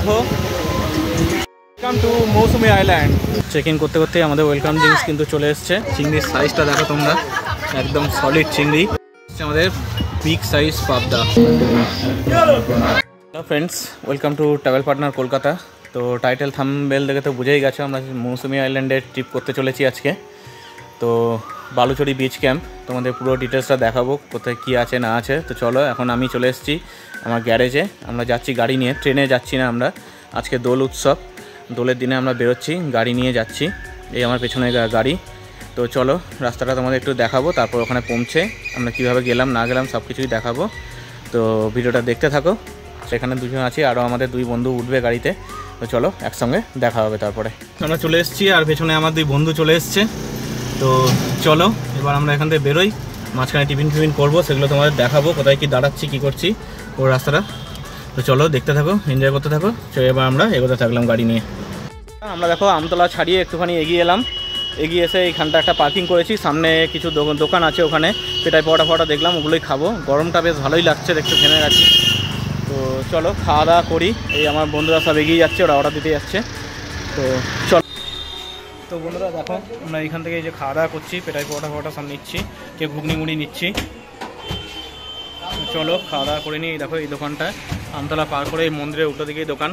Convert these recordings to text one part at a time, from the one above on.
দেখো welcome to Mousumi island. Check in করতে করতে আমাদের ওয়েলকাম ড্রিঙ্কস কিন্তু চলে এসছে। চিংড়ির সাইজটা দেখো তোমরা, একদম সলিড চিংড়ি, আমাদের বিগ সাইজ পাবদা। Hello friends, welcome to travel partner Kolkata. তো টাইটেল থাম্বনেল দেখে তো বুঝেই গেছো আমরা মৌসুমী আইল্যান্ডের ট্রিপ করতে চলেছি আজকে। তো বালুচরি বিচ ক্যাম্প, তোমাদের পুরো ডিটেলসটা দেখাবো কোথায় কী আছে না আছে। তো চলো, এখন আমি চলে এসেছি আমার গ্যারেজে। আমরা যাচ্ছি গাড়ি নিয়ে, ট্রেনে যাচ্ছি না আমরা। আজকে দোল উৎসব, দোলের দিনে আমরা বেরোচ্ছি, গাড়ি নিয়ে যাচ্ছি। এই আমার পেছনে গাড়ি। তো চলো রাস্তাটা তোমাদের একটু দেখাবো, তারপর ওখানে পৌঁছে আমরা কীভাবে গেলাম না গেলাম সব কিছুই দেখাবো। তো ভিডিওটা দেখতে থাকো। সেখানে দুজন আছি, আরও আমাদের দুই বন্ধু উঠবে গাড়িতে। তো চলো একসঙ্গে দেখা হবে। তারপরে আমরা চলে এসেছি আর পেছনে আমার দুই বন্ধু চলে এসছে। তো চলো এবার আমরা এখান থেকে বেরোই, মাঝখানে টিফিন করবো, সেগুলো তোমাদের দেখাবো কোথায় কি দাঁড়াচ্ছি কী করছি ওর রাস্তাটা। তো চলো দেখতে থাকো, এনজয় করতে থাকো। চলো এবার আমরা এগোতে থাকলাম গাড়ি নিয়ে। আমরা দেখো আমতলা ছাড়িয়ে একটুখানি এগিয়ে এলাম। এগিয়ে এসে এইখানটা একটা পার্কিং করেছি, সামনে কিছু দোকান আছে, ওখানে পেটাই পরোটা দেখলাম, ওগুলোই খাবো। গরমটা বেশ ভালোই লাগছে, একটু ঘেমে গেছি। তো চলো খাওয়া দাওয়া করি। এই আমার বন্ধুরা সব এগিয়ে যাচ্ছে, ওরা অর্ডার দিতে যাচ্ছে। তো চলো। তো বন্ধুরা দেখো আমরা এইখান থেকে এই যে খাওয়া দাওয়া করছি, পেটাই পরোটা সব নিচ্ছি, কেউ ঘুগনি মুড়ি নিচ্ছি। চলো খাওয়া দাওয়া করে নিই। দেখো এই দোকানটা আমতলা পার করে এই মন্দিরের উল্টো দিকেই দোকান।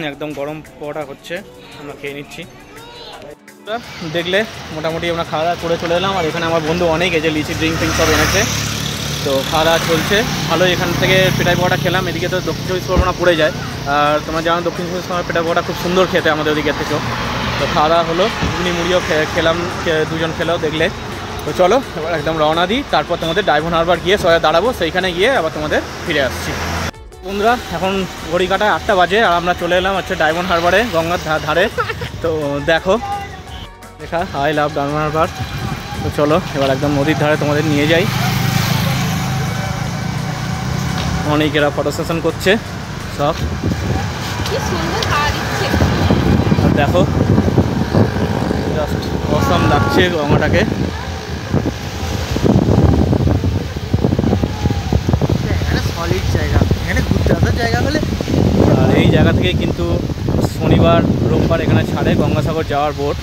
একদম গরম পরোটা হচ্ছে, আমরা খেয়ে নিচ্ছি। দেখলে মোটামুটি আমরা খাওয়া দাওয়া করে চলে এলাম। আর এখানে আমার বন্ধু অনেক এই যে লিচি ড্রিঙ্ক সব এনেছে। তো খাওয়া দাওয়া চলছে ভালোই। এখান থেকে পেটাই পরোটা খেলাম। এদিকে তো দক্ষিণ চব্বিশ পরগনা পড়ে যায়, আর তোমরা জানো দক্ষিণ চব্বিশ পরগনার পেটাই পরোটা খুব সুন্দর খেতে আমাদের ওদিকের থেকেও। তো খাওয়া দাওয়া হলো, ঘুগনি মুড়িও খেলাম, দুজন খেলেও দেখলে। তো চলো এবার একদম রওনা দিই, তারপর তোমাদের ডায়মন্ড হারবার গিয়ে সবাই দাঁড়াবো, সেইখানে গিয়ে আবার তোমাদের ফিরে আসছি। বন্ধুরা এখন ঘড়ি কাটায় 8টা বাজে, আর আমরা চলে এলাম হচ্ছে ডায়মন্ড হারবারে, গঙ্গার ধারে। তো দেখো দেখা আই লাভ ডায়মন্ড হারবার। তো চলো এবার একদম নদীর ধারে তোমাদের নিয়ে যাই। অনেকেরা ফটো সেশন করছে সব, আর দেখো জাস্ট অসাম লাগছে গঙ্গাটাকে। সলিড জায়গা, এখানে ঘুরতে আসার জায়গা হলে। আর এই জায়গা থেকে কিন্তু শনিবার রোববার এখানে ছাড়ে গঙ্গাসাগর যাওয়ার বোট।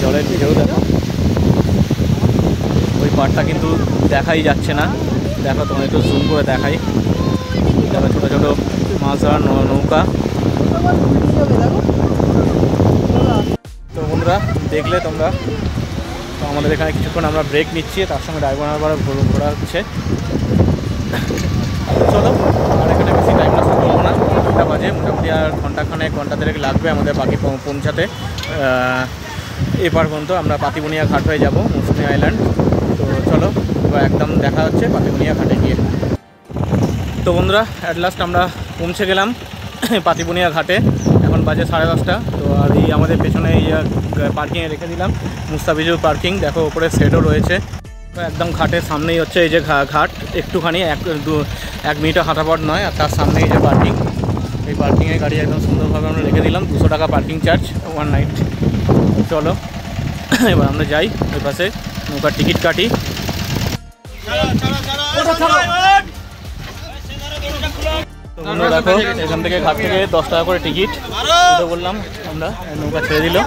জলের ঢেউ দেখো, ওই পাড়টা কিন্তু দেখাই যাচ্ছে না। দেখো তোমার একটু জুম করে দেখাই। দেখো ছোটো ছোটো মাছ ধরার নৌকা। তো বন্ধুরা দেখলে তোমরা, তো আমাদের এখানে কিছুক্ষণ আমরা ব্রেক নিচ্ছি, তার সঙ্গে ডায়মন্ড হারবার ঘোরা হচ্ছে। চলো আর এখানে বেশি টাইম নষ্ট করবো না, 8টা বাজে মোটামুটি, আর ঘন্টা দেড়েক লাগবে আমাদের বাকি পৌঁছাতে। এপার পর্যন্ত আমরা পাতিবনিয়া ঘাট হয়ে যাব, মৌসুমী আইল্যান্ড। তো চলো এবার একদম দেখা হচ্ছে পাতিবনিয়া ঘাটে গিয়ে। তো বন্ধুরা অ্যাট লাস্ট আমরা পৌঁছে গেলাম পাতিবনিয়া ঘাটে। এখন বাজে 10:30। তো আর এই আমাদের পেছনে এই পার্কিংয়ে রেখে দিলাম, মুস্তাফিজুর পার্কিং। দেখো ওপরে শেডও রয়েছে। তো একদম ঘাটের সামনেই হচ্ছে এই যে ঘাট, একটুখানি 1 মিনিটও হাঁটা পথ নয়। আর তার সামনেই যে পার্কিং, এই পার্কিংয়ে গাড়ি একদম সুন্দরভাবে আমরা রেখে দিলাম। 200 টাকা পার্কিং চার্জ 1 নাইট। চলো এবার আমরা যাই, ওই পাশে নৌকার টিকিট কাটি। দেখো এখান থেকে ঘাট থেকে 10 টাকা করে টিকিট বললাম আমরা, নৌকা ছেড়ে দিল।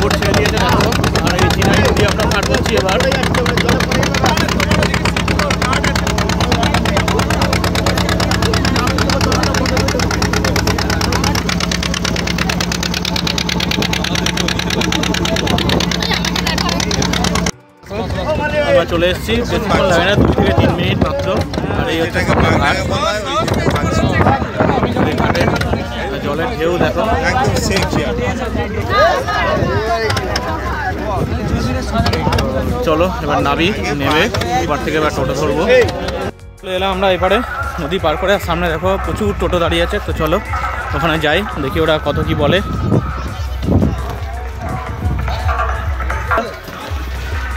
বোট ছেড়ে দিয়েছে দেখো, আর এই চিনারি নদী আমরা ঘাট করছি এবার। আমরা চলে এসেছি, বেশিক্ষণ লাগে না, 2 থেকে 3 মিনিট মাত্র। আর এই হচ্ছে জলের ঢেউ দেখো। চলো এবার নাবি, নেমে এবার থেকে এবার টোটো ধরবো। চলে এলাম আমরা এবারে নদী পার করে। সামনে দেখো প্রচুর টোটো দাঁড়িয়ে আছে। তো চলো ওখানে যাই, দেখি ওরা কত কি বলে।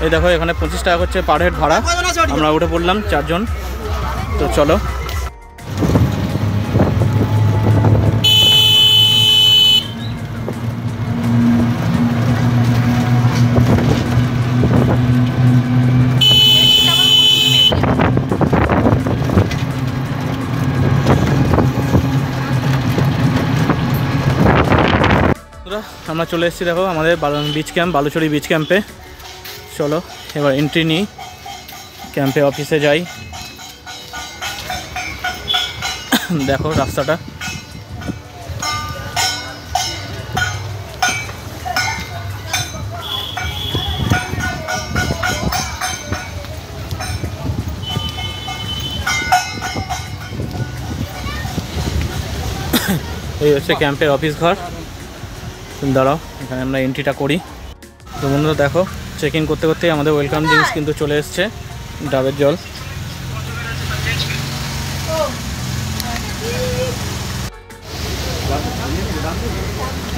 এই দেখো এখানে 25 টাকা হচ্ছে পার হেড ভাড়া। আমরা উঠে পড়লাম 4 জন। তো চলো আমরা চলে এসেছি দেখো আমাদের বিচ ক্যাম্প, বালুচড়ি বিচ ক্যাম্পে। চলো এবার এন্ট্রি নিই, ক্যাম্পে অফিসে যাই। দেখো রাস্তাটা, এই হচ্ছে ক্যাম্পের অফিস ঘর। দাঁড়াও, এখানে আমরা এন্ট্রিটা করি। তো বন্ধুরা দেখো, চেক ইন করতে করতেই আমাদের ওয়েলকাম ড্রিঙ্কস কিন্তু চলে এসছে, ডাবের জল।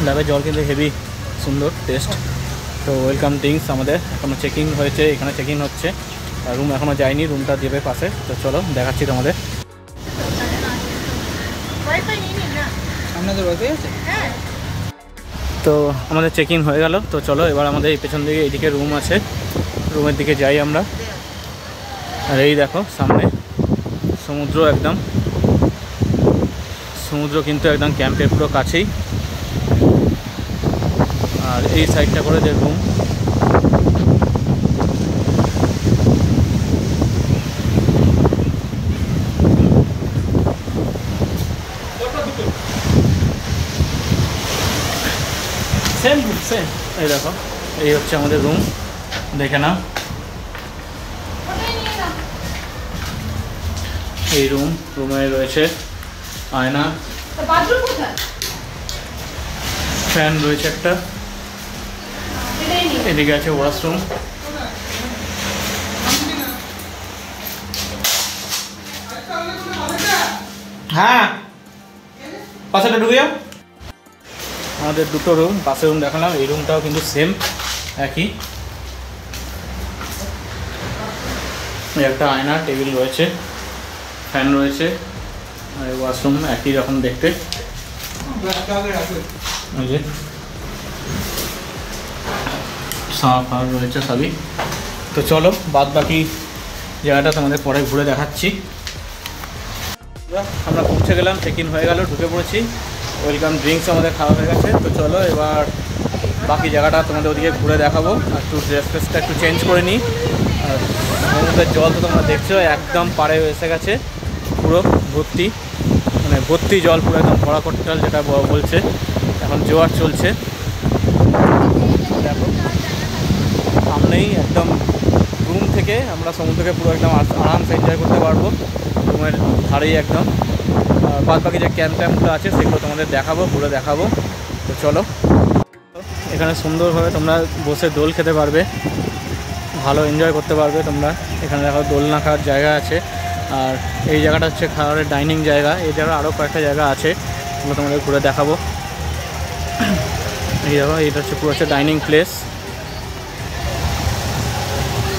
ডাবের জল কিন্তু হেভি সুন্দর টেস্ট। তো ওয়েলকাম ড্রিঙ্কস আমাদের এখনও চেকিং হয়েছে, এখানে চেকিং হচ্ছে। রুম এখনও যায়নি, রুমটা দেবে পাশে। তো চলো দেখাচ্ছি তোমাদের। তো আমাদের চেকিং হয়ে গেল। তো চলো এবার আমাদের এই পেছন দিকে এইদিকে রুম আছে, রুমের দিকে যাই আমরা। আর এই দেখো সামনে সমুদ্র, একদম সমুদ্র কিন্তু একদম ক্যাম্পের পুরো কাছেই। আর এই সাইডটা করে যে রুম, সেম সেম। এই দেখো, এই হচ্ছে আমাদের রুম, দেখে নাও। এই রুমে রয়েছে আয়না, ফ্যান রয়েছে একটা, এদিকে আছে ওয়াশরুম। হ্যাঁ, পাশেটা ঢুকে যাও। আমাদের দুটো রুম, পাশের রুম দেখালাম, এই রুমটাও কিন্তু সেম একই। একটা আয়না, টেবিল রয়েছে, ফ্যান রয়েছে, আর ওয়াশরুম একই রকম দেখতে। ওই যে সাফ রয়েছে সবই। তো চলো বাদ বাকি জায়গাটা তোমাদের পরে ঘুরে দেখাচ্ছি। আমরা পৌঁছে গেলাম, চেক ইন হয়ে গেল, ঢুকে পড়েছি। ওয়েলকাম ড্রিঙ্কস আমাদের খাওয়া হয়ে গেছে। তো চলো এবার বাকি জায়গাটা তোমাদের ওদিকে ঘুরে দেখাবো। আর একটু ড্রেস ফ্রেসটা একটু চেঞ্জ করে নিই। আর সমুদ্রের জল তো তোমরা দেখছো একদম পাড়ে এসে গেছে, পুরো ভর্তি, মানে ভর্তি জল, পুরো একদম ভরা কোটাল যেটা বলছে। এখন জোয়ার চলছে, দেখো সামনেই একদম রুম থেকে আমরা সমুদ্রকে পুরো একদম আরামসে এনজয় করতে পারবো, রুমের ধারেই একদম। বাদ বাকি যে ক্যাম্প ট্যাম্পগুলো আছে সেগুলো তোমাদের দেখাবো, ঘুরে দেখাবো। তো চলো, এখানে সুন্দরভাবে তোমরা বসে দোল খেতে পারবে, ভালো এনজয় করতে পারবে তোমরা। এখানে দেখো দোলনা খাওয়ার জায়গা আছে। আর এই জায়গাটা হচ্ছে খাওয়ারের ডাইনিং জায়গা। এই জায়গায় আরও কয়েকটা জায়গা আছে, ওগুলো তোমাদের ঘুরে দেখাবো। এই দেখো, এইটা হচ্ছে পুরো হচ্ছে ডাইনিং প্লেস।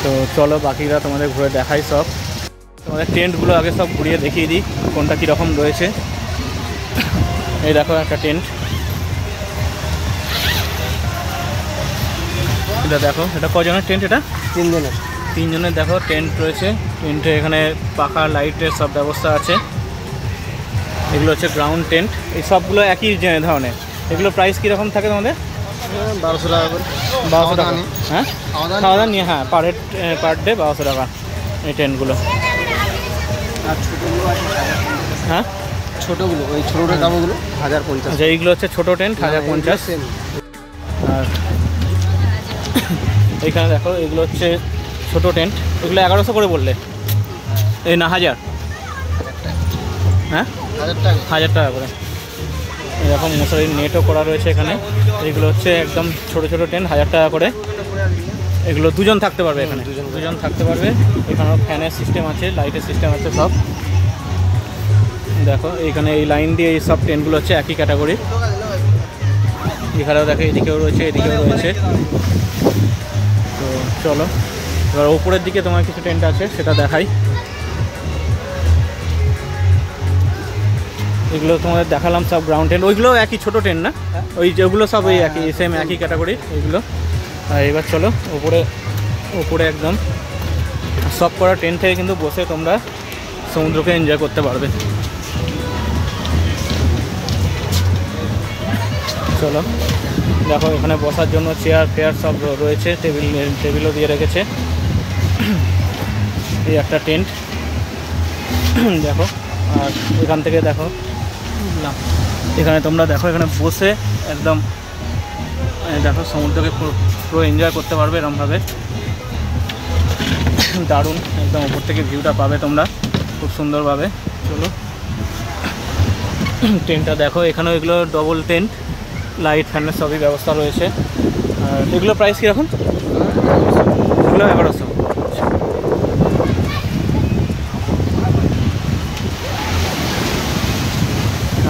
তো চলো বাকিরা তোমাদের ঘুরে দেখাই সব। তোমাদের টেন্টগুলো আগে সব ঘুরিয়ে দেখিয়ে দিই কোনটা কীরকম রয়েছে। এই দেখো একটা টেন্ট, এটা দেখো, এটা কজনের টেন্ট? এটা তিনজনের দেখো টেন্ট রয়েছে। টেন্টে এখানে পাখা লাইটের সব ব্যবস্থা আছে। এগুলো হচ্ছে গ্রাউন্ড টেন্ট, এই সবগুলো একই ধরনের। এগুলো প্রাইস কীরকম থাকে তোমাদের? 1200 টাকা করে। 1200 টাকা, হ্যাঁ খাওয়া দাওয়া নিয়ে, হ্যাঁ পার ডে 1200 টাকা এই টেন্টগুলো। আর ছোটোগুলো আছে, হ্যাঁ ছোটোগুলো ওই ছোটোটা দামগুলো 1050। আচ্ছা, এইগুলো হচ্ছে ছোটো টেন্ট 1050। আর এইখানে দেখো এগুলো হচ্ছে ছোটো টেন্ট, এগুলো 1100 করে বললে? এই না 1000, হ্যাঁ 1000 টাকা করে। এরকম মশারির নেটও করা রয়েছে এখানে। এগুলো হচ্ছে একদম ছোটো ছোটো টেন্ট, 1000 টাকা করে। এগুলো দুজন থাকতে পারবে, এখানে দুজন থাকতে পারবে। এখানেও ফ্যানের সিস্টেম আছে, লাইটের সিস্টেম আছে সব। দেখো এইখানে এই লাইন দিয়ে এই সব টেন্টগুলো হচ্ছে একই ক্যাটাগরি। এখানেও দেখো এদিকেও রয়েছে, এদিকেও রয়েছে। তো চলো এবার ওপরের দিকে তোমার কিছু টেন্ট আছে সেটা দেখাই। এগুলো তোমাদের দেখালাম সব গ্রাউন্ড টেন্ট, ওইগুলো একই ছোটো টেন্ট না? ওই যেগুলো সব ওই একই সেম একই ক্যাটাগরি ওইগুলো। আর এবার চলো ওপরে একদম সব করা টেন্ট থেকে কিন্তু বসে তোমরা সমুদ্রকে এনজয় করতে পারবে। চলো দেখো এখানে বসার জন্য চেয়ার ফেয়ার সব রয়েছে, টেবিলও দিয়ে রেখেছে। এই একটা টেন্ট দেখো। আর এখান থেকে দেখো এখানে তোমরা দেখো এখানে বসে একদম দেখো সমুদ্রকে পুরো এনজয় করতে পারবে এরকমভাবে। দারুণ একদম ওপর থেকে ভিউটা পাবে তোমরা খুব সুন্দরভাবে। চলো টেন্টটা দেখো, এখানেও এগুলো ডবল টেন্ট, লাইট ফ্যানের সবই ব্যবস্থা রয়েছে। আর এগুলো প্রাইস কীরকম? এগুলো 1100।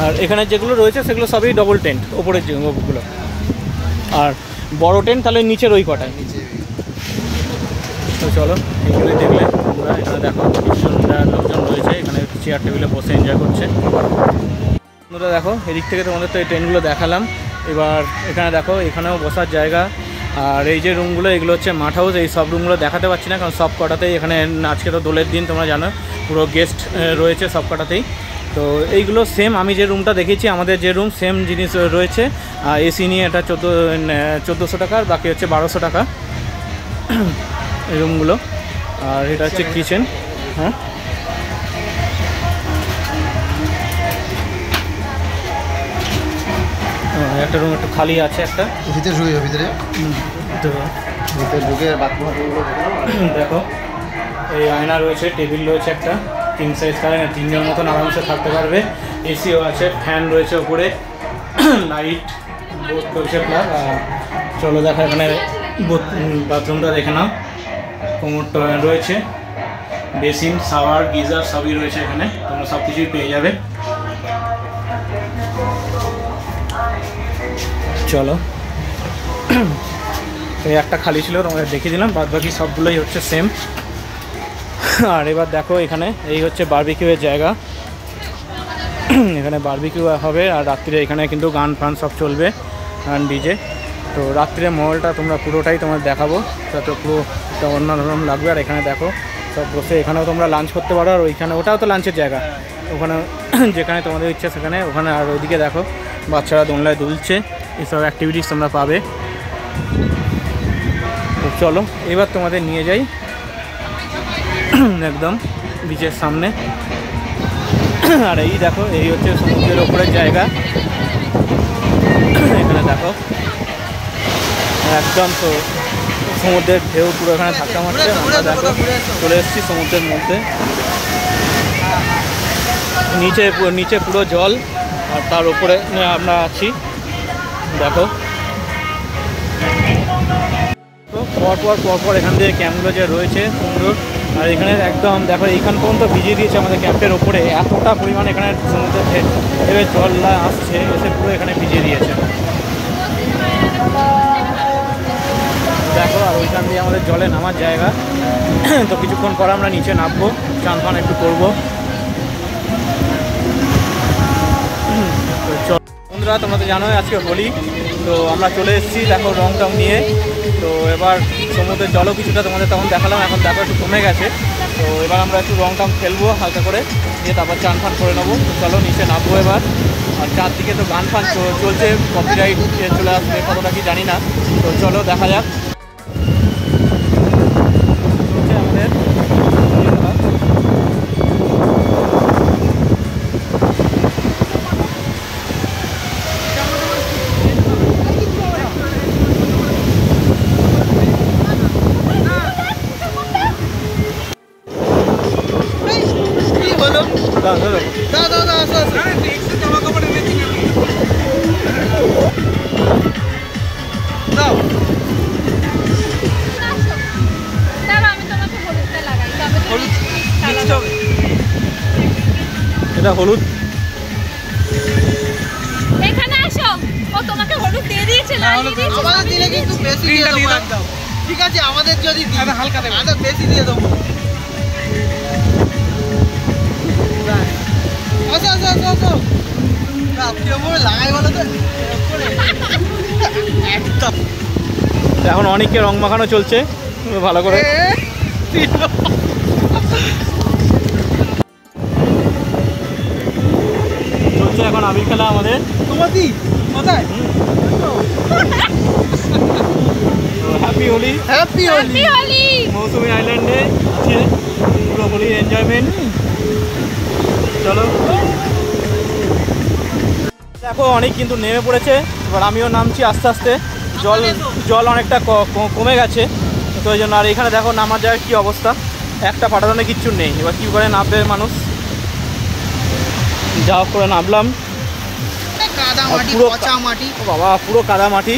আর এখানে যেগুলো রয়েছে সেগুলো সবই ডবল টেন্ট, ওপরের যেগুলো। আর বড় টেন্ট তাহলে নিচের ওই কটায়। তো চলো এইগুলোই দেখলে তোমরা। এখানে দেখো কিছুজন লোকজন রয়েছে, এখানে চেয়ার টেবিলে বসে এনজয় করছে। তোমরা দেখো এদিক থেকে তোমাদের তো এই ট্রেনগুলো দেখালাম। এবার এখানে দেখো এখানেও বসার জায়গা। আর এই যে রুমগুলো এগুলো হচ্ছে মাঠ হাউস। এই সব রুমগুলো দেখাতে পারছি না কারণ সব কটাতেই এখানে আজকে তো দোলের দিন তোমরা জানো, পুরো গেস্ট রয়েছে সব কটাতেই। তো এইগুলো সেম আমি যে রুমটা দেখেছি আমাদের যে রুম সেম জিনিস রয়েছে। এসি নিয়ে এটা 1400 টাকা, আর বাকি হচ্ছে 1200 টাকা এই রুমগুলো। আর এটা হচ্ছে কিচেন। হ্যাঁ একটা রুম একটু খালি আছে, একটা ভিতরে ঢুকে ভিতরে ঢুকে দেখো এই আয়না রয়েছে, টেবিল রয়েছে একটা, কিং সাইজ কারেন্ট, 3 জন মতন আরামসে থাকতে পারবে। এসিও আছে, ফ্যান রয়েছে ওপরে, লাইট বোর্ড রয়েছে প্লাগ। চলো দেখা এখানে বাথরুমটা দেখে নাও। কোমরটা রয়েছে, বেসিন, শাওয়ার, গিজার সবই রয়েছে এখানে, তোমরা সব কিছুই পেয়ে যাবে। চলো এই একটা খালি ছিল তোমাদের দেখিয়ে দিলাম, বাদ বাকি সবগুলোই হচ্ছে সেম। আর এবার দেখো এখানে এই হচ্ছে বারবিকিউয়ের জায়গা। এখানে বারবিকিউ হবে আর রাত্রিরে এখানে কিন্তু গান ফান সব চলবে, গান ডিজে। তো রাত্রিরে মহলটা তোমরা পুরোটাই তোমার দেখাবো, যাতে পুরো অন্যরকম লাগবে। আর এখানে দেখো সব বসে এখানেও তোমরা লাঞ্চ করতে পারো। আর ওইখানে ওটাও তো লাঞ্চের জায়গা, ওখানে যেখানে তোমাদের ইচ্ছা সেখানে ওখানে। আর ওইদিকে দেখো বাচ্চারা দোলনায় দুলছে, এইসব অ্যাক্টিভিটিস তোমরা পাবে। তো চলো এবার তোমাদের নিয়ে যাই একদম বিচের সামনে। আর এই দেখো এই হচ্ছে সমুদ্রের ওপরের জায়গা। এখানে দেখো একদম তো সমুদ্রের ঢেউ পুরো এখানে ধাক্কা মারছে। আমরা দেখো চলে এসেছি সমুদ্রের মধ্যে, নিচে পুরো জল আর তার উপরে আমরা আছি। দেখো পরপর এখান থেকে ক্যাম্পগুলো যে রয়েছে সুন্দর। আর এখানে একদম দেখো এইখান পর্যন্ত ভিজিয়ে দিয়েছে আমাদের ক্যাম্পের ওপরে, এতটা পরিমাণ এখানে সমুদ্রের থেকে জল আসছে, এসে পুরো এখানে ভিজিয়ে দিয়েছে দেখো। আর ওইখান দিয়ে আমাদের জলে নামার জায়গা। তো কিছুক্ষণ পর আমরা নিচে নামবো, চান ফান একটু করবো। বন্ধুরা তোমরা তো জানোই আজকে হোলি, তো আমরা চলে এসেছি দেখো রং টং নিয়ে। তো এবার সমুদ্রের জলও কিছুটা তোমাদের তখন দেখালাম, এখন দেখো একটু কমে গেছে। তো এবার আমরা একটু রং টং খেলবো হালকা করে, দিয়ে তারপর চান ফান করে নেবো। তো চলো নিচে নামবো এবার। আর চারদিকে তো গান ফান চলছে, কপিরাইট চলে আসবে কতটা কি জানি না। তো চলো দেখা যাক। আমাদের এটা হলুদ, এখানে আসো। ও তোমাকে হলুদ দিয়ে দিয়েছে, লাগিয়ে দিয়েছে। আমাদের দিলে কিন্তু বেশি দিয়ে দেবো একদম। ঠিক আছে আমাদের যদি হালকা দেবে, আচ্ছা বেশি দিয়ে দেবো। আসো আসো আসো আসো, আপনি ওপরে লাগাই বলো তো একদম। এখন অনেককে রং মাখানো চলছে ভালো করে। চলছে এখন আবির খেলা আমাদের। তোমার কোথায়? Happy Holi. Happy happy Holi. Mousumi আইল্যান্ডে আছে পুরো হোলি এনজয়মেন্ট। চলো দেখো অনেক কিন্তু নেমে পড়েছে, এবার আমিও নামছি আস্তে আস্তে। জল অনেকটা কমে গেছে, তো ওই জন্য। আর এখানে দেখো নামার জায়গায় কী অবস্থা, একটা পাটাতনে কিচ্ছু নেই। এবার কী করে নামবে মানুষ, যা হোক করে নামলাম। কাদা মাটি, পুরো পচা মাটি। ও বাবা, পুরো কাদা মাটি।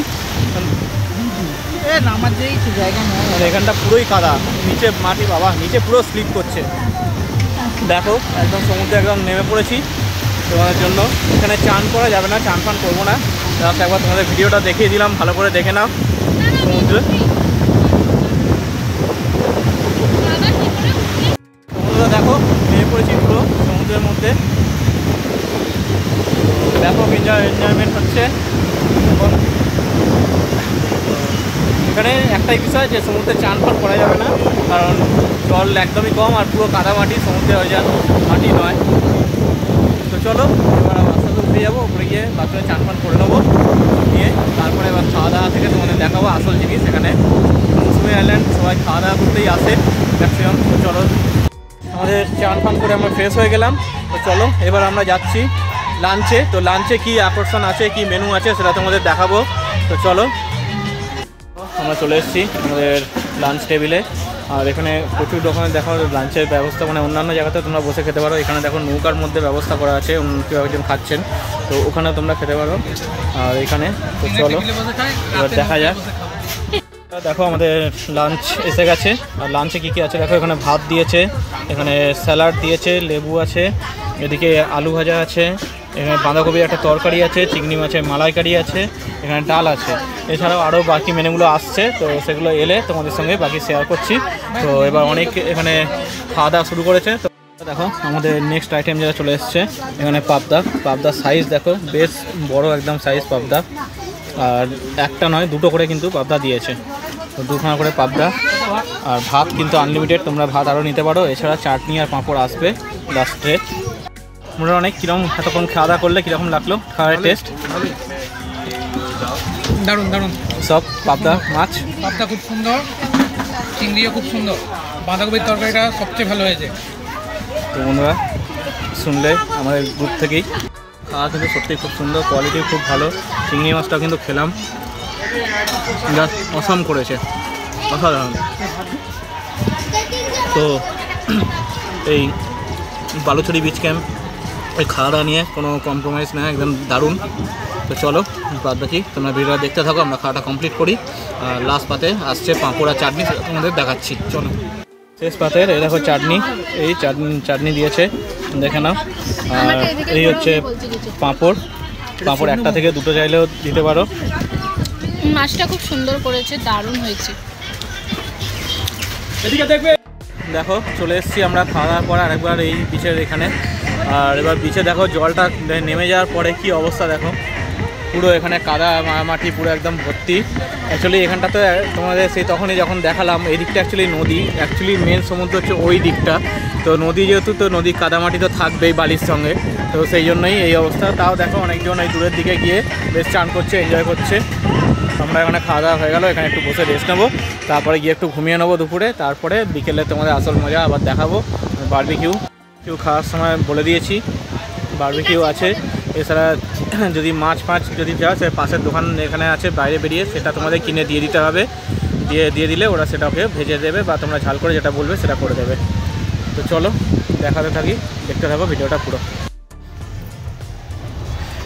নামার জায়গা নেই, মানে এখানটা পুরোই কাদা, নিচে মাটি বাবা, নিচে পুরো স্লিপ করছে। দেখো একদম সমুদ্রে একদম নেমে পড়েছি তোমাদের জন্য। এখানে চান করা যাবে না, চান ফান করবো না। জাস্ট একবার তোমাদের ভিডিওটা দেখিয়ে দিলাম, ভালো করে দেখে নাও সমুদ্রে। সমুদ্র দেখো নেমে পড়েছি পুরো সমুদ্রের মধ্যে। ব্যাপক এনজয়মেন্ট হচ্ছে এখন। এখানে একটাই বিষয় যে সমুদ্রে চান ফান করা যাবে না, কারণ জল একদমই কম আর পুরো কাদা মাটি, সমুদ্রে ওই যা মাটি নয়। তো চলো এবার আস্তে আস্তে উঠে যাবো, উপরে গিয়ে বাথরুমে চান ফান করে নেবো, নিয়ে তারপরে এবার খাওয়া দাওয়া থেকে তোমাদের দেখাবো আসল জিনিস। এখানে মৌসুমী আইল্যান্ড সবাই খাওয়া দাওয়া করতেই আসে ম্যাক্সিমাম। তো চলো আমাদের চান ফান করে আমরা ফ্রেশ হয়ে গেলাম। তো চলো এবার আমরা যাচ্ছি লাঞ্চে। তো লাঞ্চে কী আকর্ষণ আছে, কি মেনু আছে সেটা তোমাদের দেখাবো। তো চলো আমরা চলে এসেছি আমাদের লাঞ্চ টেবিলে। আর এখানে প্রচুর দোকানে দেখো লাঞ্চের ব্যবস্থা, মানে অন্যান্য জায়গাতে তোমরা বসে খেতে পারো। এখানে দেখো নৌকার মধ্যে ব্যবস্থা করা আছে, কেউ একজন খাচ্ছেন, তো ওখানে তোমরা খেতে পারো। আর এখানে তো চলো এবার দেখা যাক। দেখো আমাদের লাঞ্চ এসে গেছে। আর লাঞ্চে কী কী আছে দেখো, এখানে ভাত দিয়েছে, এখানে স্যালাড দিয়েছে, লেবু আছে, এদিকে আলু ভাজা আছে, এখানে বাঁধাকপির একটা তরকারি আছে, চিংড়ি মাছের মালাইকারি আছে, এখানে ডাল আছে। এছাড়াও আরও বাকি মেনুগুলো আসছে, তো সেগুলো এলে তোমাদের সঙ্গে বাকি শেয়ার করছি। তো এবার অনেক এখানে খাওয়া দাওয়া শুরু করেছে। তো দেখো আমাদের নেক্সট আইটেম যেটা চলে এসছে, এখানে পাবদার সাইজ দেখো, বেশ বড় একদম সাইজ পাবদা। আর একটা নয়, দুটো করে কিন্তু পাবদা দিয়েছে, তো দুখানা করে পাবদা। আর ভাত কিন্তু আনলিমিটেড, তোমরা ভাত আরও নিতে পারো। এছাড়া চাটনি আর পাঁপড় আসবে লাস্টে। মোটামুটি অনেক কীরকম এতক্ষণ খাওয়া দাওয়া করলে কীরকম লাগলো খাওয়ার টেস্ট? দারুণ দারুণ। সব পাবদা মাছ, পাবদা খুব সুন্দর, চিংড়িও খুব সুন্দর, বাঁধাকপির তরকারিটা সবচেয়ে ভালো হয়েছে। তো বন্ধুরা শুনলে আমাদের গ্রুপ থেকেই, খাওয়া কিন্তু সত্যিই খুব সুন্দর, কোয়ালিটি খুব ভালো। চিংড়ি মাছটাও কিন্তু খেলাম, জাস্ট অসম করেছে, অসাধারণ। তো এই বালুচরি বিচ ক্যাম্প ওই খাওয়া দাওয়া নিয়ে কোনো কম্প্রোমাইজ না, একদম দারুণ। তো চলো বাদ বাকি তোমরা ভিডিওটা দেখতে থাকো, আমরা খাওয়াটা কমপ্লিট করি। আর লাস্ট পাতে আসছে পাঁপড় আর চাটনি, সেটা তোমাদের দেখাচ্ছি। চলো শেষ পাতের এই দেখো চাটনি, এই চাটনি দিয়েছে দেখে নাও। আর এই হচ্ছে পাঁপড় একটা থেকে দুটো চাইলেও দিতে পারো। মাছটা খুব সুন্দর করেছে, দারুণ হয়েছে। দেখো চলে এসেছি আমরা খাওয়া দাওয়ার পরে আরেকবার এই বিচের এখানে। আর এবার বিচে দেখো জলটা নেমে যাওয়ার পরে কি অবস্থা দেখো, পুরো এখানে কাদা মাটি পুরো একদম ভর্তি। অ্যাকচুয়ালি এখানটাতে তোমাদের সেই তখনই যখন দেখালাম, এই দিকটা অ্যাকচুয়ালি নদী, অ্যাকচুয়ালি মেন সমুদ্র হচ্ছে ওই দিকটা। তো নদী যেহেতু, তো নদী কাদামাটি তো থাকবেই বালির সঙ্গে, তো সেই জন্যই এই অবস্থা। তাও দেখো অনেকজন এই দূরের দিকে গিয়ে বেশ চান করছে, এনজয় করছে। আমরা এখানে খাওয়া দাওয়া হয়ে গেলো, এখানে একটু বসে রেস্ট নেবো, তারপরে গিয়ে একটু ঘুমিয়ে নেবো দুপুরে। তারপরে বিকেলে তোমাদের আসল মজা আবার দেখাবো। বারবিকিউ খাওয়ার সময় বলে দিয়েছি, বারবিকিউ আছে। এছাড়া যদি মাছ যদি যাও, সে পাশের দোকান এখানে আছে বাইরে বেরিয়ে, সেটা তোমাদের কিনে দিয়ে দিতে হবে। দিয়ে দিলে ওরা সেটাকে ভেজে দেবে, বা তোমরা ঝাল করে যেটা বলবে সেটা করে দেবে। তো চলো দেখাতে থাকি, দেখতে থাকো ভিডিওটা পুরো।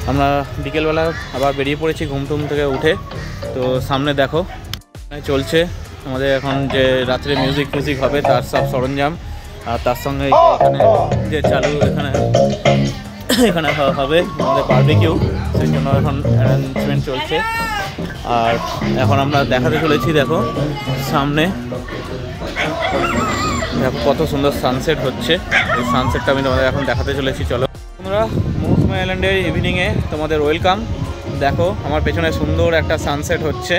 আমরা বিকেলবেলা আবার বেরিয়ে পড়েছি ঘুম থেকে উঠে। তো সামনে দেখো চলছে আমাদের এখন যে রাত্রে মিউজিক হবে তার সব সরঞ্জাম। আর তার সঙ্গে এখানে যে চালু এখানে হবে আমাদের বারবিকিউ, সেই জন্য এখন অ্যারেঞ্জমেন্ট চলছে। আর এখন আমরা দেখাতে চলেছি, দেখো সামনে দেখো কত সুন্দর সানসেট হচ্ছে। এই সানসেটটা আমি তোমাদের এখন দেখাতে চলেছি। চলো তোমরা মৌসুমী আইল্যান্ডের ইভিনিংয়ে তোমাদের ওয়েলকাম। দেখো আমার পেছনে সুন্দর একটা সানসেট হচ্ছে,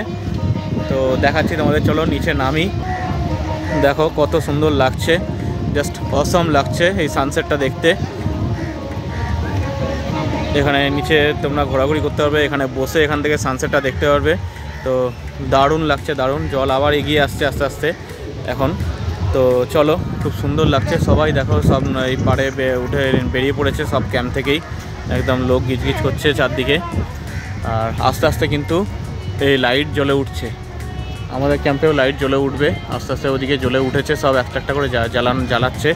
তো দেখাচ্ছি তোমাদের। চলো নিচে নামি, দেখো কত সুন্দর লাগছে, জাস্ট অসম লাগছে এই সানসেটটা দেখতে। এখানে নিচে তোমরা ঘোরাঘুরি করতে পারবে, এখানে বসে এখান থেকে সানসেটটা দেখতে পারবে। তো দারুণ লাগছে, দারুণ। জল আবার এগিয়ে আসছে আস্তে আস্তে এখন। তো চলো, খুব সুন্দর লাগছে। সবাই দেখো সব এই পাড়ে উঠে বেরিয়ে পড়েছে সব ক্যাম্প থেকেই, একদম লোক গিজগিজ করছে চারদিকে। আর আস্তে আস্তে কিন্তু এই লাইট জ্বলে উঠছে, আমাদের ক্যাম্পেও লাইট জ্বলে উঠবে আস্তে আস্তে। ওদিকে জ্বলে উঠেছে সব, একটা একটা করে জ্বালাচ্ছে।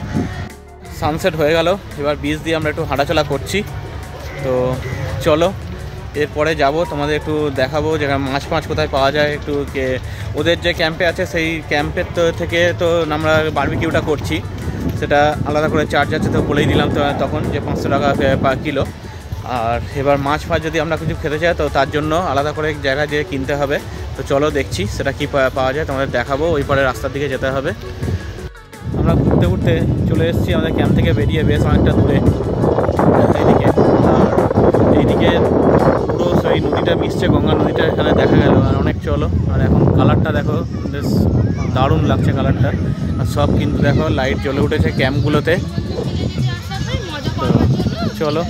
সানসেট হয়ে গেল, এবার বিচ দিয়ে আমরা একটু হাঁটাচলা করছি। তো চলো, এরপরে যাব তোমাদের একটু দেখাবো যেখানে মাছ কোথায় পাওয়া যায়। একটু ওদের যে ক্যাম্পে আছে সেই ক্যাম্পের থেকে তো আমরা বারবিকিউটা করছি, সেটা আলাদা করে চার্জ আছে, তো বলেই দিলাম তো তখন যে 500 টাকা পার কিলো। আর এবার মাছ যদি আমরা কিছু খেতে চাই তো তার জন্য আলাদা করে জায়গায় যেয়ে কিনতে হবে। তো চলো দেখছি সেটা কি পাওয়া যায়, তোমাদের দেখাবো। ওই পারে রাস্তার দিকে যেতে হবে। আমরা ঘুরতে ঘুরতে চলে এসেছি আমাদের ক্যাম্প থেকে বেরিয়ে বেশ অনেকটা দূরে এইদিকে। আর এইদিকে পুরো সেই নদীটা মিশছে, গঙ্গা নদীটা এখানে দেখা গেল। আর অনেক চলো, আর এখন কালারটা দেখো, বেশ দারুণ লাগছে কালারটা। আর সব কিন্তু দেখো লাইট জ্বলে উঠেছে ক্যাম্পগুলোতে। তো চলো,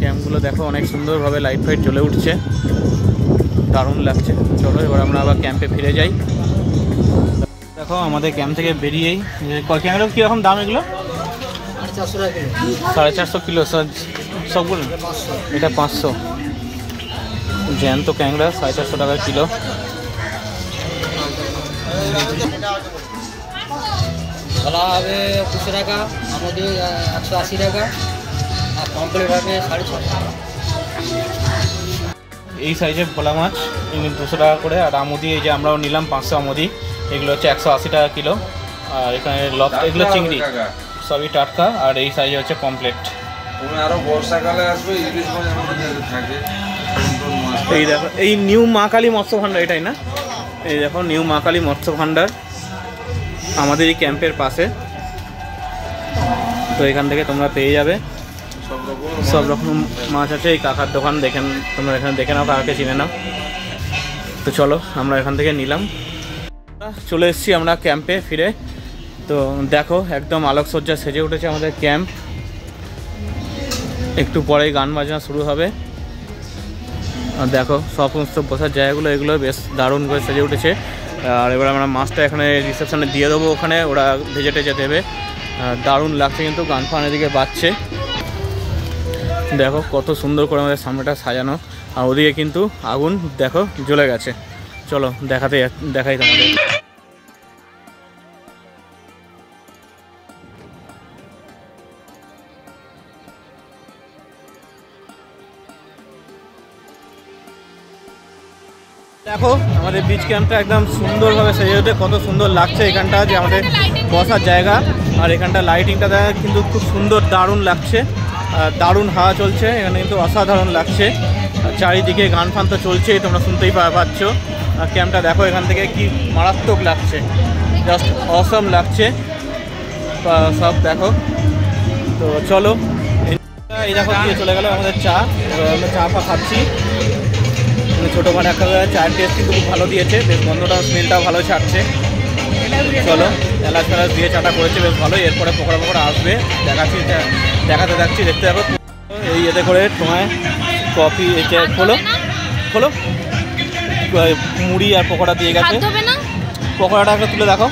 ক্যাম্পগুলো দেখো অনেক সুন্দরভাবে লাইট ফাইট জ্বলে উঠছে, দারুণ লাগছে। চলো এবার আমরা আবার ক্যাম্পে ফিরে যাই। দেখো আমাদের ক্যাম্প থেকে বেরিয়েই ক্যামেরা কীরকম দাম এগুলো? 450 কিলো সবগুলো, এটা 500। জ্যান্ত ক্যাংড়া 450 টাকা কিলো। ধলা হবে 200 টাকা, আমাদের 180 টাকা, আর কমপ্লিট হবে 650 টাকা। এই সাইজের ভোলা মাছ 200 টাকা করে। আর আমুদি এই যে আমরাও নিলাম 500 আমুদি, এগুলো হচ্ছে 180 টাকা কিলো। আর এখানে এগুলো চিংড়ি সবই টাটকা। আর এই সাইজে হচ্ছে কমপ্লিট। আরো বর্ষাকালে আসবে, ইলিশ মাছ আমাদের থাকে। এই দেখো, এই নিউ মা কালী মৎস্য ভাণ্ডার, এটাই না? এই দেখো নিউ মা কালী মৎস্য ভাণ্ডার আমাদের এই ক্যাম্পের পাশে। তো এখান থেকে তোমরা পেয়ে যাবে সব রকম মাছ আছে। এই কাকার দোকান দেখেন তোমরা, এখানে দেখে নাও, কাকাকে চিনে নাও। তো চলো আমরা এখান থেকে নিলাম। চলে এসেছি আমরা ক্যাম্পে ফিরে। তো দেখো একদম আলোকসজ্জা সেজে উঠেছে আমাদের ক্যাম্প। একটু পরেই গান বাজনা শুরু হবে। আর দেখো সমস্ত বসার জায়গাগুলো, এগুলো বেশ দারুণ করে সেজে উঠেছে। আর এবার আমরা মাছটা এখানে রিসেপশনে দিয়ে দেবো, ওখানে ওরা ভেজে টেজে দেবে। দারুণ লাগছে কিন্তু, গান ফান এদিকে বাজছে। দেখো কত সুন্দর করে আমাদের সামনেটা সাজানো। আর ওদিকে কিন্তু আগুন দেখো জ্বলে গেছে। চলো দেখাই তোমাদের। দেখো আমাদের বিচ ক্যাম্পটা একদম সুন্দরভাবে সেজে ওঠে, কত সুন্দর লাগছে এখানটা যে আমাদের বসার জায়গা। আর এখানটা লাইটিংটা দেখা কিন্তু খুব সুন্দর, দারুণ লাগছে। দারুণ হাওয়া চলছে এখানে, কিন্তু অসাধারণ লাগছে। চারিদিকে গান ফান তো চলছেই, তোমরা শুনতেই পাচ্ছ। আর ক্যাম্পটা দেখো এখান থেকে কি মারাত্মক লাগছে, জাস্ট অসম লাগছে সব দেখো। তো চলো, এই দেখো দিয়ে চলে গেল আমাদের চা। আমরা চা খাচ্ছি। ছোটো মানে একটা চায়ের টেস্ট কিন্তু খুব ভালো দিয়েছে, বেশ গন্ধটা স্মেলটাও ভালো ছাড়ছে। চলো, এলাচ ফেলাচ দিয়ে চাটা করেছে বেশ ভালোই। এরপরে পকোড়া আসবে, দেখাতে যাচ্ছি, দেখতে যাবো। এই এতে করে তোমায় কফি খোলো মুড়ি আর পকোড়া দিয়ে গেছে। পকোড়াটা একটা তুলে দেখো।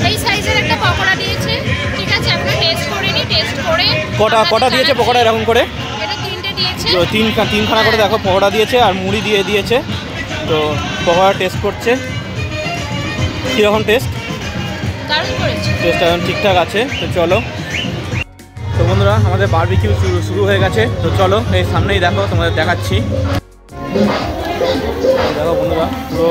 এই সাইজের একটা পকোড়া দিয়েছে, ঠিক আছে? আমরা টেস্ট করে নি, টেস্ট করে কটা দিয়েছে পকোড়া এরকম করে? এটা 3টে দিয়েছে। তো তিনখানা করে দেখো পকোড়া দিয়েছে আর মুড়ি দিয়েছে। তো পকোড়া টেস্ট করছে, কীরকম টেস্ট? দারুণ করেছে, টেস্ট এখন ঠিকঠাক আছে। তো চলো, তো বন্ধুরা আমাদের বারবিকিউ শুরু হয়ে গেছে। তো চলো এই সামনেই দেখো, তোমাদের দেখাচ্ছি। দেখো বন্ধুরা পুরো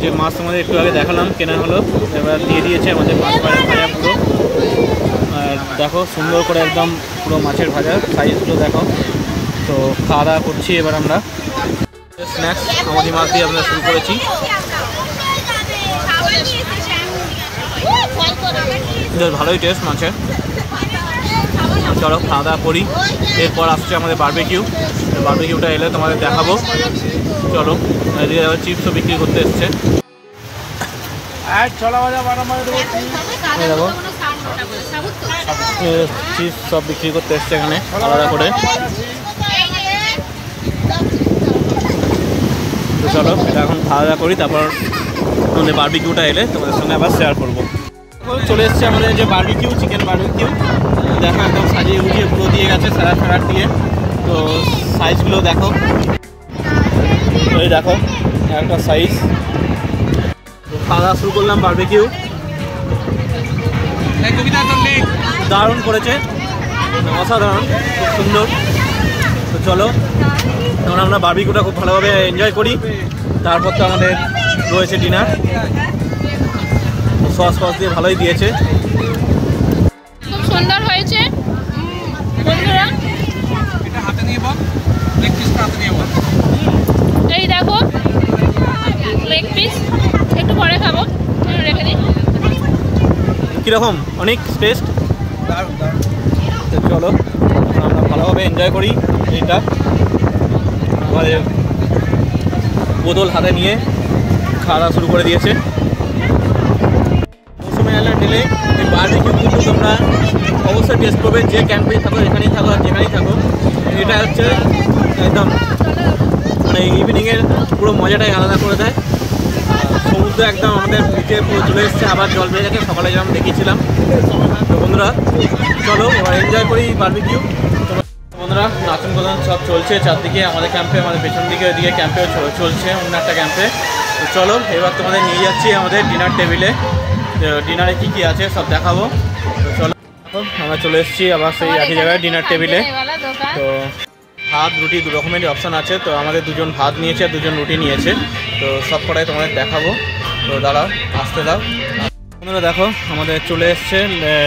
যে মাছ তোমাদের একটু আগে দেখালাম কেনা হলো, এবার দিয়ে দিয়েছে আমাদের মাছ ভাজা পুরো। আর দেখো সুন্দর করে একদম পুরো মাছের ভাজা সাইজগুলো দেখো। তো খাওয়া দাওয়া করছি এবার আমরা। স্ন্যাক্স আমাদের মাছ দিয়ে আমরা শুরু করেছি। বেশ ভালোই টেস্ট মাছের। চলো খাওয়া দাওয়া করি, এরপর আসছে আমাদের বারবিকিউ। বারবিকিউটা এলে তোমাদের দেখাবো। চলো, এদিকে চিপসও বিক্রি করতে এসছে। দেখো চিপস সব বিক্রি করতে এসছে এখানে আলাদা করে। তো চলো এটা এখন খাওয়া দাওয়া করি, তারপর আমাদের বারবিকিউটা এলে তোমাদের সঙ্গে আবার শেয়ার করবো। চলে এসছে আমাদের যে বারবিকিউ, চিকেন বারবিকিউ। দেখো একদম সাজিয়ে গুজিয়ে পুরো দিয়ে গেছে স্যালাড ফ্যালাড দিয়ে। তো সাইজগুলো দেখো, এই দেখো একটা সাইজ। তো খাওয়া দাওয়া শুরু করলাম বারবিকিউ। দারুণ করেছে, অসাধারণ, খুব সুন্দর। তো চলো এখন আমরা বারবিকিউটা খুব ভালোভাবে এনজয় করি। তারপর তো আমাদের রয়েছে ডিনার। সস ফস দিয়ে ভালোই দিয়েছে, খুব সুন্দর হয়েছে বন্ধুরা। এই দেখো লেগ পিস, একটু পরে খাবো, রেখে দিই। কীরকম? অনেক টেস্ট। তো চলো আমরা ভালোভাবে এনজয় করি এইটা। আমাদের বোতল হাতে নিয়ে খাওয়া দাওয়া শুরু করে দিয়েছে। মৌসুমী আইল্যান্ড এলে এই বারবিকিউ কিন্তু তোমরা অবশ্যই টেস্ট করবে, যে ক্যাম্পেই থাকো, এখানেই থাকো আর যেখানেই থাকো। এটা হচ্ছে একদম মানে ইভিনিংয়ের পুরো মজাটাই আলাদা করে দেয়। সমুদ্র একদম আমাদের বিচে পুরো চলে এসছে, আবার জল বেড়ে গেছে সকালে যেমন দেখিয়েছিলাম। তো বন্ধুরা চলো এবার এনজয় করি বারবিকিউ। বন্ধুরা নাচন গান সব চলছে চারদিকে, আমাদের ক্যাম্পে, আমাদের পেছন দিকে ওইদিকে ক্যাম্পেও চলছে, অন্য একটা ক্যাম্পে। তো চলো এবার তোমাদের নিয়ে যাচ্ছি আমাদের ডিনার টেবিলে। ডিনারে কী কী আছে সব দেখাবো। তো চলো আমরা চলে এসেছি আবার সেই একই জায়গায় ডিনার টেবিলে। তো ভাত রুটি দু রকমেরই অপশান আছে। তো আমাদের দুজন ভাত নিয়েছে আর দুজন রুটি নিয়েছে। তো সব কটাই তোমাদের দেখাবো। তো দাঁড়াও, আসতে দাও। বন্ধুরা দেখো আমাদের চলে এসছে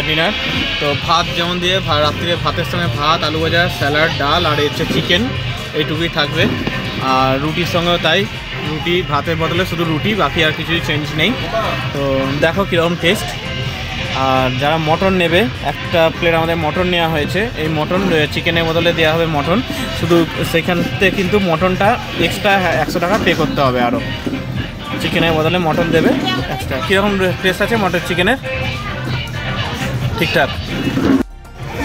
ডিনার। তো ভাত যেমন দিয়ে রাত্রিরে ভাতের সঙ্গে ভাত, আলু ভাজা, স্যালাড, ডাল আর হচ্ছে চিকেন, এইটুকুই থাকবে। আর রুটির সঙ্গেও তাই, রুটি ভাতের বদলে শুধু রুটি, বাকি আর কিছুই চেঞ্জ নেই। তো দেখো কীরকম টেস্ট। আর যারা মটন নেবে, একটা প্লেট আমাদের মটন নেওয়া হয়েছে। এই মটন চিকেনের বদলে দেওয়া হবে মটন, শুধু সেখান থেকে কিন্তু মটনটা এক্সট্রা 100 টাকা পে করতে হবে। আরও চিকেনের বদলে মটন দেবে এক্সট্রা। কীরকম টেস্ট আছে মটন চিকেনের? ঠিকঠাক।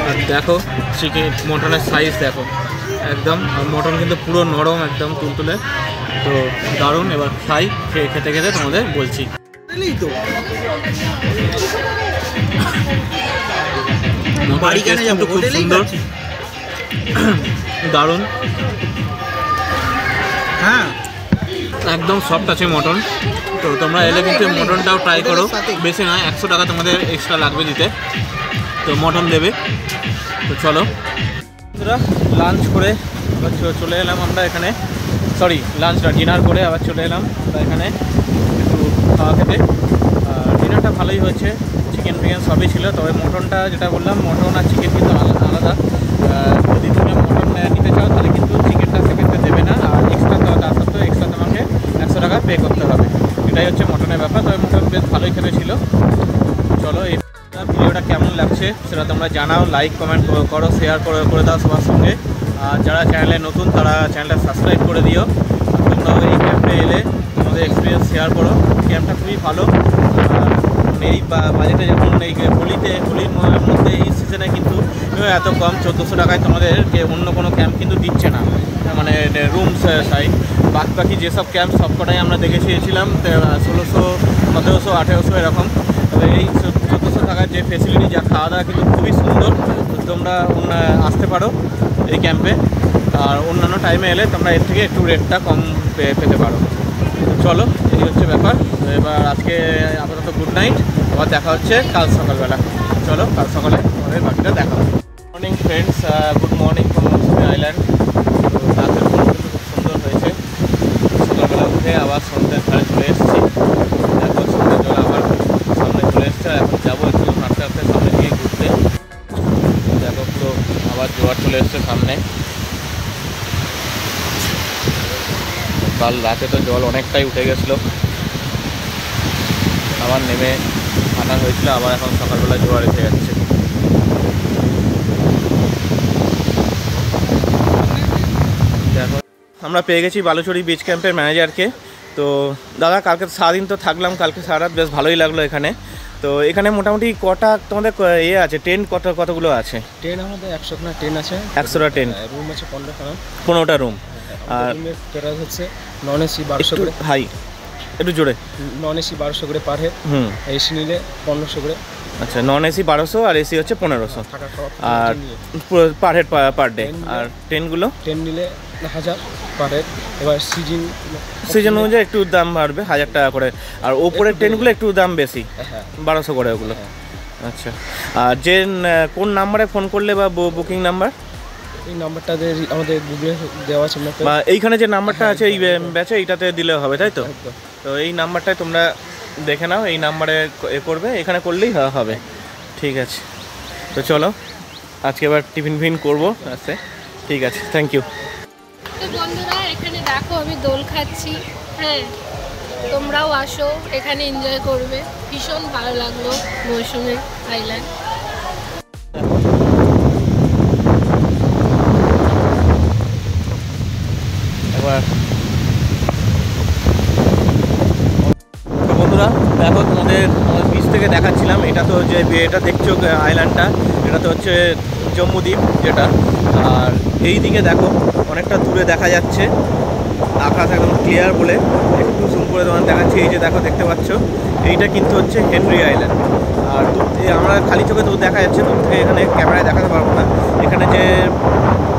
আর দেখো মটনের সাইজ দেখো একদম, মটন কিন্তু পুরো নরম একদম তুলতুলে। তো দারুণ। এবার খাই, খেতে খেতে তোমাদের বলছি। খুব সুন্দর, দারুণ, হ্যাঁ একদম সফট আছে মটন। তো তোমরা এলে কিন্তু মটনটাও ট্রাই করো, বেশি নয় 100 টাকা তোমাদের এক্সট্রা লাগবে দিতে। তো মটন দেবে। তো চলো লাঞ্চ করে আবার চলে এলাম আমরা এখানে, সরি লাঞ্চটা ডিনার করে আবার চলে এলাম আমরা এখানে একটু খাওয়া খেতে। ডিনারটা ভালোই হয়েছে, চিকেন ফিকেন সবই ছিল। তবে মটনটা যেটা বললাম, মটন আর চিকেন কিন্তু আলাদা। যদি তুমি মটন নিতে চাও তাহলে কিন্তু চিকেনটা সেক্ষেত্রে দেবে না, আর এক্সট্রা তার সত্ত্বেও এক্সট্রা তোমাকে 100 টাকা পে করতে হবে। এটাই হচ্ছে মটনের ব্যাপার। তবে মটন বেশ ভালোই খেতে ছিল। চলো এই ভিডিওটা কেমন লাগছে সেটা তোমরা জানাও, লাইক কমেন্ট করো, শেয়ার করে দাও সবার সঙ্গে। আর যারা চ্যানেলে নতুন তারা চ্যানেলটা সাবস্ক্রাইব করে দিও। তোমরাও এই ক্যাম্পে এলে তোমাদের এক্সপিরিয়েন্স শেয়ার করো। ক্যাম্পটা খুবই ভালো। এই বাজেটে যখন এই হোলির মধ্যে এই সিজনে কিন্তু এত কম 1400 টাকায় তোমাদেরকে অন্য কোনো ক্যাম্প কিন্তু দিচ্ছে না, মানে রুম সাইড। বাকি যেসব ক্যাম্প সবকটাই আমরা দেখেছিলাম 1600, 1700, 1800 এরকম। তবে এই 1400 টাকার যে ফেসিলিটি, যা খাওয়া দাওয়া কিন্তু খুবই সুন্দর। তোমরা আসতে পারো এই ক্যাম্পে। আর অন্যান্য টাইমে এলে তোমরা এর থেকে একটু রেটটা কম পেতে পারো। চলো এই হচ্ছে ব্যাপার। এবার আজকে আপাতত গুড নাইট, আবার দেখা হচ্ছে কাল সকালবেলা। চলো কাল সকালে আমাদের বাকিটা দেখা হবে। Morning friends, good morning from Mousumi island. তো রাতের ফোন কিন্তু খুব সুন্দর হয়েছে। সকালবেলা উঠে আবার সমুদ্রের ধারে চলে এসেছি। দেখো সমুদ্রের জল আবার সামনে চলে এসছে। এখন যাবো একটু হাঁটতে হাঁটতে সামনে দিকে ঘুরতে। দেখো পুরো আবার জোয়ার চলে এসছে সামনে। কাল রাতে তো জল অনেকটাই উঠে গেছিলো, আবার নেমে হাঁটা হয়েছিল, আবার এখন সকালবেলা জোয়ার এসে যাচ্ছে। আমরা পেয়ে গেছি বালুচরি বিচ ক্যাম্পের ম্যানেজারকে। তো দাদা, কালকে সারাদিন তো থাকলাম, কালকে সারা রাত বেশ ভালোই লাগলো এখানে। তো এখানে মোটামুটি কটা তোমাদের আছে টেন্ট, কতগুলো আছে? ট্রেন আমাদের 100টা ট্রেন আছে, 100টা টেন্ট, রুম আছে 15টা রুম। আর প্রাইস হচ্ছে নন এসি 1200 করে। হাই একটু জোরে। নন এসি 1200 করে পার হেড, এসি নিলে 1500 করে। আচ্ছা, নন এসি 1200 আর এসি হচ্ছে 1500 আর পার হেড পার ডে। আর ট্রেনগুলো? ট্রেন নিলে 1000 পার হেড। এবার সিজন অনুযায়ী একটু দাম বাড়বে, 1000 টাকা করে। আর ওপরের ট্রেনগুলো একটু দাম বেশি, 1200 করে ওগুলো। আচ্ছা, আর যে কোন নাম্বারে ফোন করলে বা বুকিং নাম্বার? এই নাম্বারটা আমাদের গুগলে দেওয়া আছে, বা এইখানে যে নাম্বারটা আছে এই ব্যাচে এইটাতে দিলে হবে, তাই তো? তো এই নাম্বারটায় তোমরা দেখে নাও, এই নাম্বারে করবে, এখানে করলেই হবে। ঠিক আছে, তো চলো আজকে এবার টিফিন করবো আচ্ছা। ঠিক আছে, থ্যাংক ইউ। তো বন্ধুরা, এখানে দেখো আমি দোল খাচ্ছি। হ্যাঁ, তোমরাও আসো, এখানে এনজয় করবে। ভীষণ ভালো লাগলো মৌসুমী আইল্যান্ড। এবার তো বন্ধুরা দেখো, তোমাদের বিচ থেকে দেখাচ্ছিলাম, এটা তো যে এটা দেখছো আইল্যান্ডটা, এটা তো হচ্ছে জম্মুদ্বীপ যেটা। আর এই দিকে দেখো অনেকটা দূরে দেখা যাচ্ছে, আকাশ একদম ক্লিয়ার বলে একটু জুম করে তোমার দেখাচ্ছি। এই যে দেখো, দেখতে পাচ্ছ, এইটা কিন্তু হচ্ছে হেনরি আইল্যান্ড। আর দূর থেকে আমরা খালি চোখে দূর দেখা যাচ্ছে, দূর থেকে এখানে ক্যামেরায় দেখাতে পারবো না। এখানে যে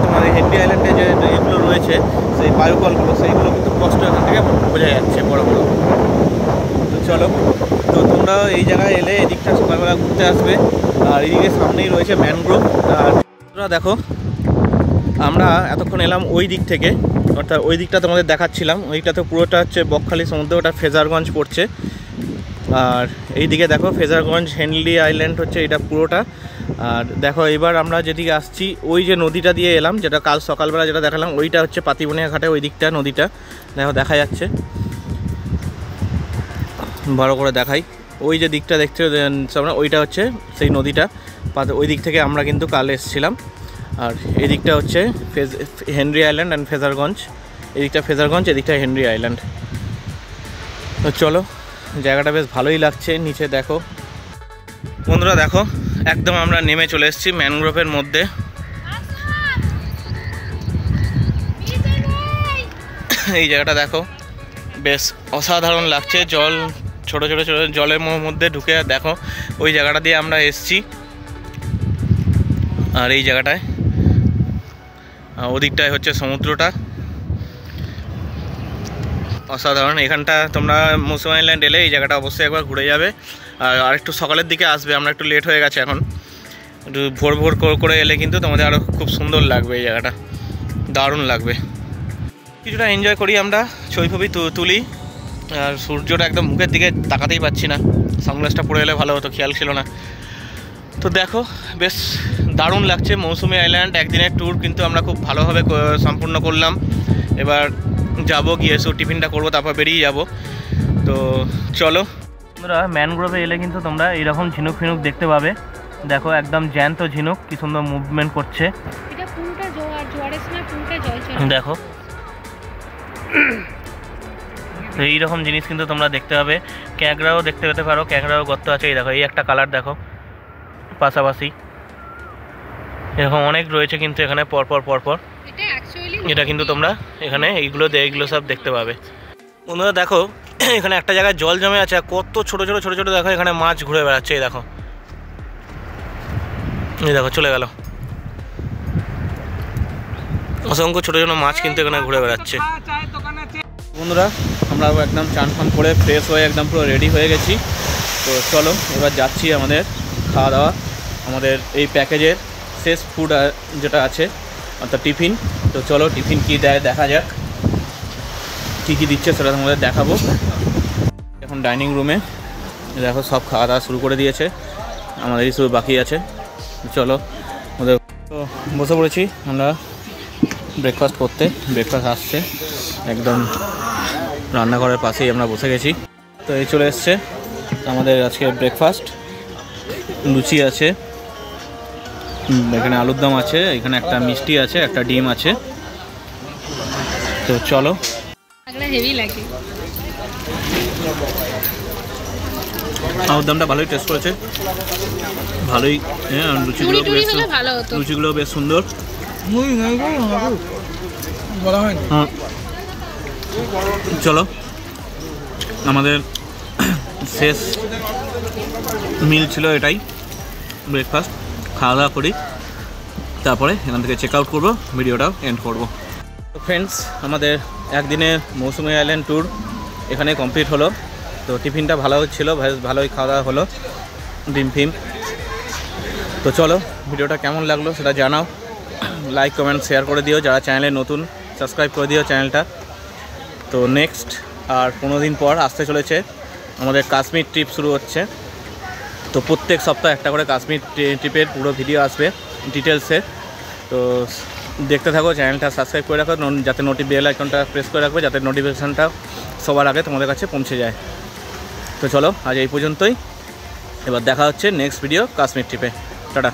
তোমার হেনরি আইল্যান্ডে যে এগুলো রয়েছে, সেই বায়ুকলগুলো, সেইগুলো কিন্তু স্পষ্ট এখান থেকে বোঝা যাচ্ছে বড় বড়। তো চলো, তো তোমরা এই জায়গায় এলে এদিকটা সকালবেলা ঘুরতে আসবে। আর এইদিকে সামনেই রয়েছে ম্যানগ্রোভ। আর তোমরা দেখো, আমরা এতক্ষণ এলাম ওই দিক থেকে, অর্থাৎ ওই দিকটা তোমাদের দেখাচ্ছিলাম। ওইটাতে পুরোটা হচ্ছে বকখালি সমুদ্র, ওটা ফ্রেজারগঞ্জ পড়ছে। আর এই দিকে দেখো ফ্রেজারগঞ্জ হেনরি আইল্যান্ড হচ্ছে এটা পুরোটা। আর দেখো এবার আমরা যেদিকে আসছি, ওই যে নদীটা দিয়ে এলাম, যেটা কাল সকালবেলা যেটা দেখালাম, ওইটা হচ্ছে পাতিবনিয়া ঘাটে ওই দিকটা নদীটা দেখো দেখা যাচ্ছে। বড় করে দেখাই, ওই যে দিকটা দেখছো আমরা, ওইটা হচ্ছে সেই নদীটা, ওই দিক থেকে আমরা কিন্তু কাল এসেছিলাম। আর এই দিকটা হচ্ছে হেনরি আইল্যান্ড অ্যান্ড ফ্রেজারগঞ্জ, এদিকটা ফ্রেজারগঞ্জ, এদিকটা হেনরি আইল্যান্ড। তো চলো, জায়গাটা বেশ ভালোই লাগছে। নিচে দেখো বন্ধুরা, দেখো একদম আমরা নেমে চলে এসেছি ম্যানগ্রোভের মধ্যে। এই জায়গাটা দেখো বেশ অসাধারণ লাগছে, জল ছোটো ছোটো ছোটো জলের মধ্যে ঢুকে। দেখো ওই জায়গাটা দিয়ে আমরা এসেছি। আর এই জায়গাটায় ওদিকটায় হচ্ছে সমুদ্রটা, অসাধারণ। এখানটা তোমরা মৌসুমী আইল্যান্ড এলে এই জায়গাটা অবশ্যই একবার ঘুরে যাবে। আর একটু সকালের দিকে আসবে, আমরা একটু লেট হয়ে গেছে এখন। একটু ভোর ভোর করে এলে কিন্তু তোমাদের আরও খুব সুন্দর লাগবে, এই জায়গাটা দারুণ লাগবে। কিছুটা এনজয় করি আমরা, ছবি তুলি। আর সূর্যটা একদম মুখের দিকে তাকাতেই পাচ্ছি না, সানগ্লাসটা পরে এলে ভালো হতো, খেয়াল ছিল না। তো দেখো বেশ দারুণ লাগছে মৌসুমী আইল্যান্ড। একদিনের ট্যুর কিন্তু আমরা খুব ভালোভাবে সম্পূর্ণ করলাম। এবার যাবো, গিয়ে টিফিনটা করবো, তারপর বেরিয়ে যাব। তো চলো তোমরা, ম্যানগ্রোভে এলে কিন্তু তোমরা এইরকম ঝিনুক ফিনুক দেখতে পাবে। দেখো একদম জ্যান্ত ঝিনুক, কি সুন্দর মুভমেন্ট করছে। দেখো তো এইরকম জিনিস কিন্তু তোমরা দেখতে পাবে। ক্যাংড়াও দেখতে পেতে পারো, ক্যাংড়াও গর্ত আছে। এই দেখো, এই একটা কালার দেখো পাশাপাশি, এরকম অনেক রয়েছে কিন্তু এখানে পরপর। এটা কিন্তু তোমরা এখানে এইগুলো সব দেখতে পাবে। বন্ধুরা দেখো, এখানে একটা জায়গায় জল জমে আছে, কত ছোট ছোট দেখো এখানে মাছ ঘুরে বেড়াচ্ছে। এই দেখো চলে গেল, অসংখ্য ছোট ছোট মাছ কিন্তু এখানে ঘুরে বেড়াচ্ছে। বন্ধুরা আমরা একদম চান ফান করে ফ্রেশ হয়ে একদম পুরো রেডি হয়ে গেছি। তো চলো এবার যাচ্ছি আমাদের খাওয়া দাওয়া, আমাদের এই প্যাকেজের শেষ ফুড যেটা আছে অর্থাৎ টিফিন। তো চলো টিফিন কী দেয় দেখা যাক, কী দিচ্ছে সেটা তোমাদের দেখাবো। এখন ডাইনিং রুমে দেখো সব খাওয়া দাওয়া শুরু করে দিয়েছে, আমাদেরই শুধু বাকি আছে। চলো ওদের তো বসে পড়েছি আমরা ব্রেকফাস্ট করতে। ব্রেকফাস্ট আসছে একদম রান্নাঘরের পাশেই, আমরা বসে গেছি। তো এই চলে এসছে আমাদের আজকে ব্রেকফাস্ট। লুচি আছে, এখানে আলুর দম আছে, এখানে একটা মিষ্টি আছে, একটা ডিম আছে। তো চলো, হেভি লাগে। আমার দামটা ভালোই টেস্ট করেছে, ভালোই। হ্যাঁ, চুরি টুরি হলে ভালো হতো। লুচিগুলো বেশ সুন্দর। হ্যাঁ, চলো আমাদের শেষ মিল ছিল এটাই, ব্রেকফাস্ট। খাওয়া দাওয়া করি, তারপরে এখান থেকে চেক আউট করবো, ভিডিওটাও এন্ড করবো। তো ফ্রেন্ডস, আমাদের একদিনের মৌসুমী আইল্যান্ড ট্যুর এখানে কমপ্লিট হলো। তো টিফিনটা ভালো ছিল, ভালোই খাওয়া দাওয়া হলো, ডিম ফিম। তো চলো, ভিডিওটা কেমন লাগলো সেটা জানাও, লাইক কমেন্ট শেয়ার করে দিও, যারা চ্যানেলে নতুন সাবস্ক্রাইব করে দিও চ্যানেলটা। তো নেক্সট আর 15 দিন পর আসতে চলেছে আমাদের কাশ্মীর ট্রিপ শুরু হচ্ছে। তো প্রত্যেক সপ্তাহে একটা করে কাশ্মীর ট্রিপের পুরো ভিডিও আসবে ডিটেলসে। তো দেখতে থাকো, চ্যানেলটা সাবস্ক্রাইব করে রাখো, যাতে বেল আইকনটা প্রেস করে রাখবে, যাতে নোটিফিকেশানটা সবার আগে তোমাদের কাছে পৌঁছে যায়। তো চলো, আজ এই পর্যন্তই, এবার দেখা হচ্ছে নেক্সট ভিডিও কাশ্মীর ট্রিপে। টাটা।